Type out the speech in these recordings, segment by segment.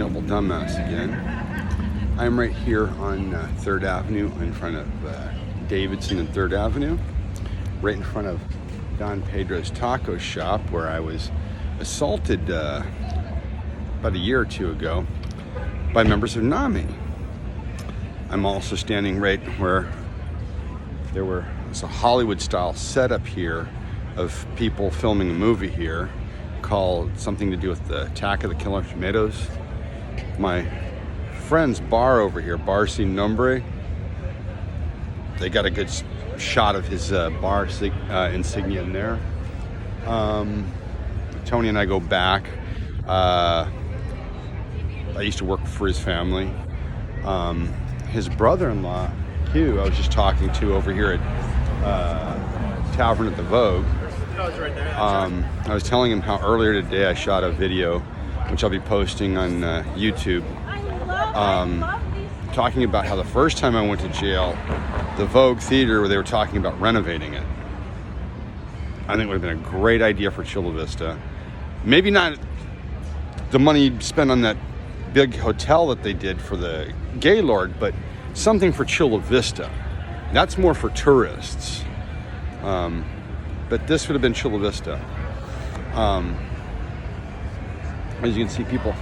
double dumbass again. I'm right here on 3rd Avenue in front of Davidson and 3rd Avenue, right in front of Don Pedro's taco shop, where I was assaulted about a year or two ago by members of NAMI. I'm also standing right where it's a Hollywood-style setup here of people filming a movie here called something to do with the Attack of the Killer Tomatoes. My friend's bar over here, Bar Sin Nombre, they got a good shot of his bar insignia in there. Tony and I go back. I used to work for his family. His brother-in-law, Hugh, I was just talking to over here at Tavern at the Vogue. I was telling him how earlier today I shot a video, which I'll be posting on YouTube, talking about how the first time I went to jail, the Vogue Theater, where they were talking about renovating it. I think it would have been a great idea for Chula Vista. Maybe not the money you'd spend on that big hotel that they did for the Gaylord, but something for Chula Vista. That's more for tourists. But this would have been Chula Vista. As you can see, people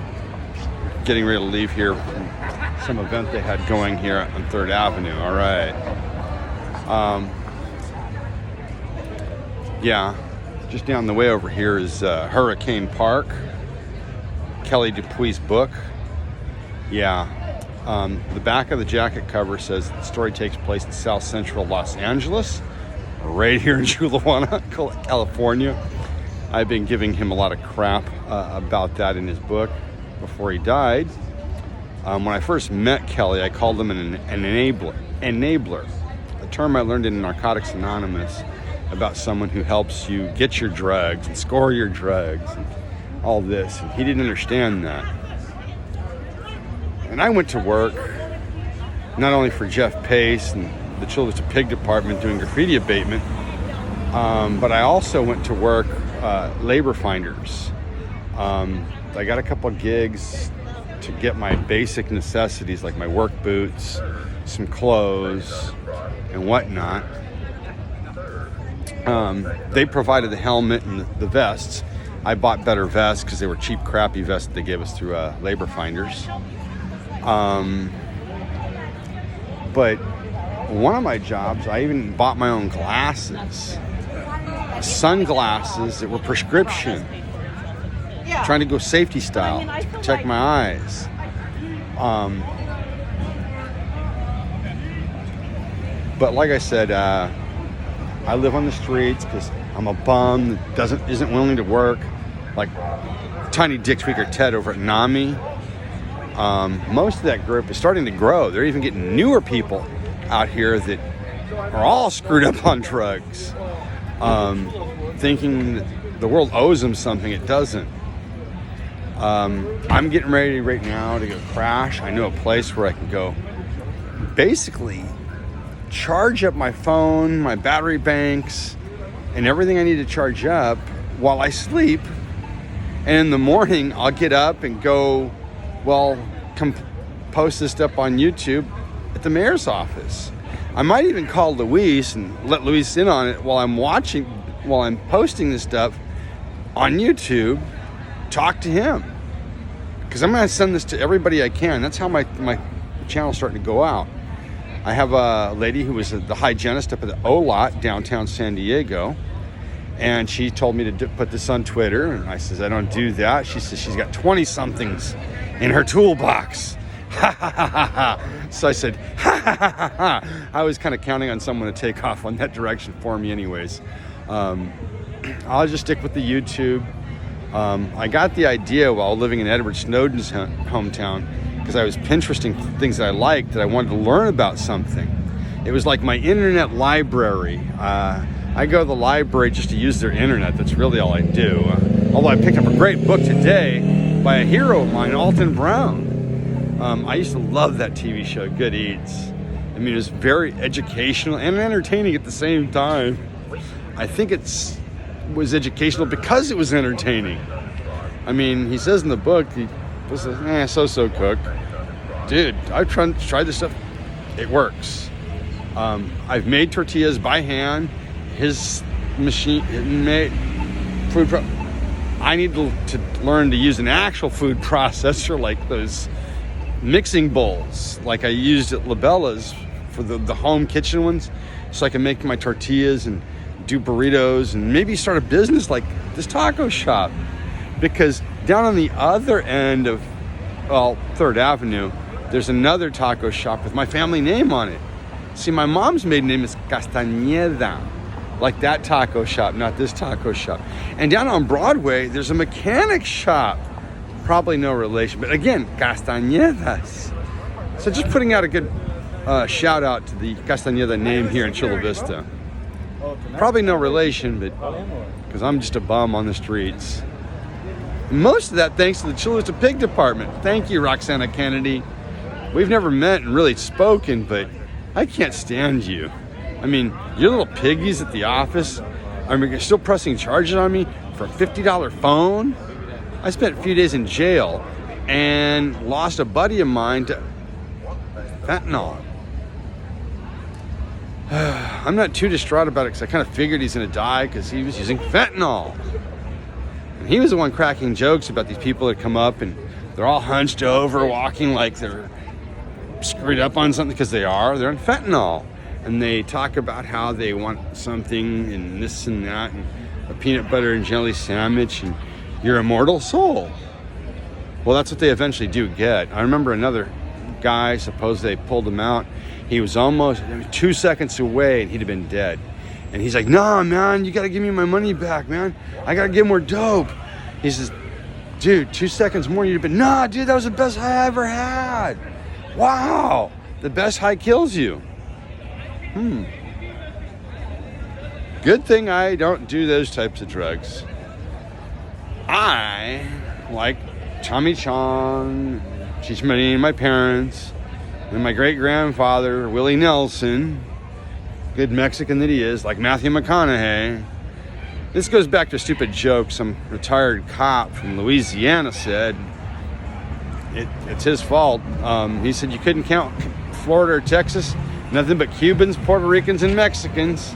getting ready to leave here from some event they had going here on 3rd Avenue. All right. Yeah, just down the way over here is Hurricane Park, Kelly Dupuy's book. Yeah. The back of the jacket cover says the story takes place in South Central Los Angeles, right here in Chula Vista, California. I've been giving him a lot of crap about that in his book before he died. When I first met Kelly, I called him an enabler, a term I learned in Narcotics Anonymous about someone who helps you get your drugs and score your drugs and all this. And he didn't understand that. And I went to work not only for Jeff Pace and the Chula Vista Pig Department doing graffiti abatement, but I also went to work labor finders. I got a couple gigs to get my basic necessities like my work boots, some clothes, and whatnot. They provided the helmet and the vests. I bought better vests because they were cheap, crappy vests that they gave us through labor finders. But one of my jobs, I even bought my own glasses, sunglasses that were prescription, trying to go safety style to protect my eyes. But like I said, I live on the streets because I'm a bum that isn't willing to work, like Tiny Dick Tweaker Ted over at NAMI. Most of that group is starting to grow. They're even getting newer people out here that are all screwed up on drugs, thinking that the world owes them something. It doesn't. I'm getting ready right now to go crash. I know a place where I can go basically charge up my phone, my battery banks, and everything I need to charge up while I sleep. And in the morning, I'll get up and go, post this up on YouTube at the mayor's office. I might even call Luis and let Luis in on it while I'm posting this stuff on YouTube. Talk to him, because I'm going to send this to everybody I can. That's how my channel's starting to go out. I have a lady who was the hygienist up at the O-Lot downtown San Diego, and she told me to put this on Twitter, and I says, I don't do that. She says she's got 20-somethings in her toolbox. So I said, I was kind of counting on someone to take off on that direction for me anyways. I'll just stick with the YouTube. I got the idea while living in Edward Snowden's hometown, because I was Pinteresting things that I liked, that I wanted to learn about something. It was like my internet library. I go to the library just to use their internet. That's really all I do. Although I picked up a great book today by a hero of mine, Alton Brown. I used to love that TV show, Good Eats. I mean, it was very educational and entertaining at the same time. I think it was educational because it was entertaining. I mean, he says in the book, This is so cooked. Dude, I've tried this stuff. It works. I've made tortillas by hand. His machine made food. I need to learn to use an actual food processor, like those mixing bowls, like I used at Labella's for the home kitchen ones, so I can make my tortillas and do burritos and maybe start a business like this taco shop. Because down on the other end of 3rd Avenue, there's another taco shop with my family name on it. See, my mom's maiden name is Castañeda, like that taco shop, not this taco shop. And down on Broadway, there's a mechanic shop. Probably no relation, but again, Castañedas. So just putting out a good shout out to the Castañeda name here in Chula Vista. Probably no relation, but because I'm just a bum on the streets. Most of that thanks to the Chula Vista Pig Department. Thank you, Roxana Kennedy. We've never met and really spoken, but I can't stand you. I mean, your little piggies at the office, you're still pressing charges on me for a $50 phone? I spent a few days in jail and lost a buddy of mine to fentanyl. I'm not too distraught about it because I kind of figured he's going to die because he was using fentanyl. And he was the one cracking jokes about these people that come up and they're all hunched over, walking like they're screwed up on something, because they're on fentanyl. And they talk about how they want something and this and that and a peanut butter and jelly sandwich and your immortal soul. Well, that's what they eventually do get. I remember another guy, suppose they pulled him out. He was almost 2 seconds away and he'd have been dead. And he's like, "Nah, man, you got to give me my money back, man. I got to get more dope." He says, "Dude, 2 seconds more, you'd have been, nah, dude, that was the best high I ever had. Wow, the best high kills you." Good thing I don't do those types of drugs. I like Tommy Chong, Cheech Marin, my parents, and my great-grandfather, Willie Nelson, good Mexican that he is, like Matthew McConaughey. This goes back to a stupid joke some retired cop from Louisiana said. It's his fault. He said you couldn't count Florida or Texas, nothing but Cubans, Puerto Ricans, and Mexicans.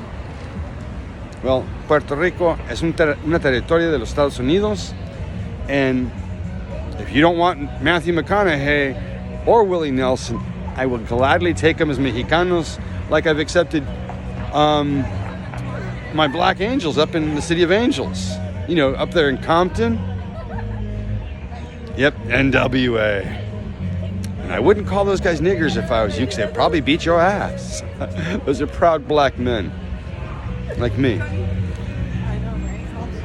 Well, Puerto Rico es una territorio de los Estados Unidos, and if you don't want Matthew McConaughey or Willie Nelson, I will gladly take them as Mexicanos, like I've accepted my Black Angels up in the City of Angels. You know, up there in Compton. Yep, NWA. And I wouldn't call those guys niggers if I was you, because they'd probably beat your ass. Those are proud black men. Like me.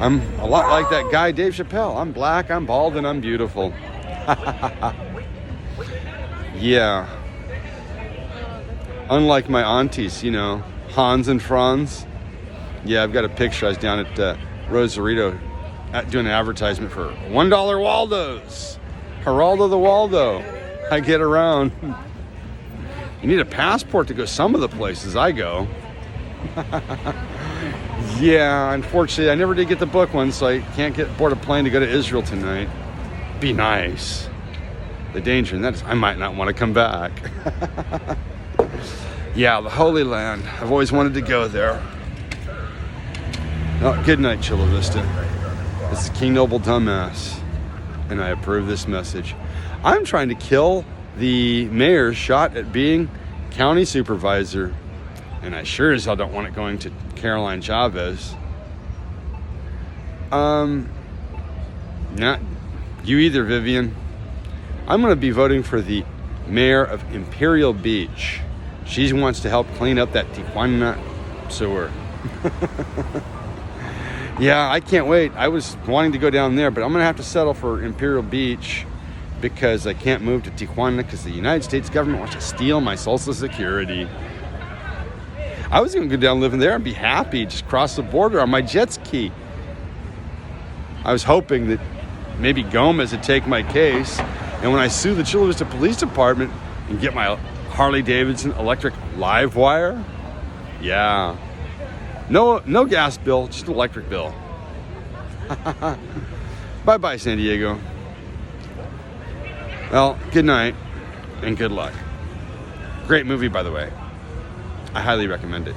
I'm a lot like that guy Dave Chappelle. I'm black, I'm bald, and I'm beautiful. Yeah. Unlike my aunties, you know, Hans and Franz. Yeah, I've got a picture. I was down at Rosarito doing an advertisement for $1 Waldos. Geraldo the Waldo. I get around. You need a passport to go some of the places I go. Yeah, unfortunately, I never did get the book one, so I can't get aboard a plane to go to Israel tonight. Be nice. The danger in that is I might not want to come back. Yeah, the Holy Land. I've always wanted to go there. Oh, good night, Chula Vista. This is King Noble Dumbass, and I approve this message. I'm trying to kill the mayor's shot at being county supervisor, and I sure as hell don't want it going to Caroline Chavez. Not you either, Vivian. I'm going to be voting for the mayor of Imperial Beach. She wants to help clean up that Tijuana sewer. Yeah, I can't wait. I was wanting to go down there, but I'm going to have to settle for Imperial Beach because I can't move to Tijuana because the United States government wants to steal my Social Security. I was going to go down living there and be happy, just cross the border on my jet ski. I was hoping that maybe Gomez would take my case, and when I sue the Chula Vista Police Department and get my Harley Davidson electric live wire, yeah, no gas bill, just electric bill. Bye-bye, San Diego. Well, good night and good luck. Great movie, by the way. I highly recommend it.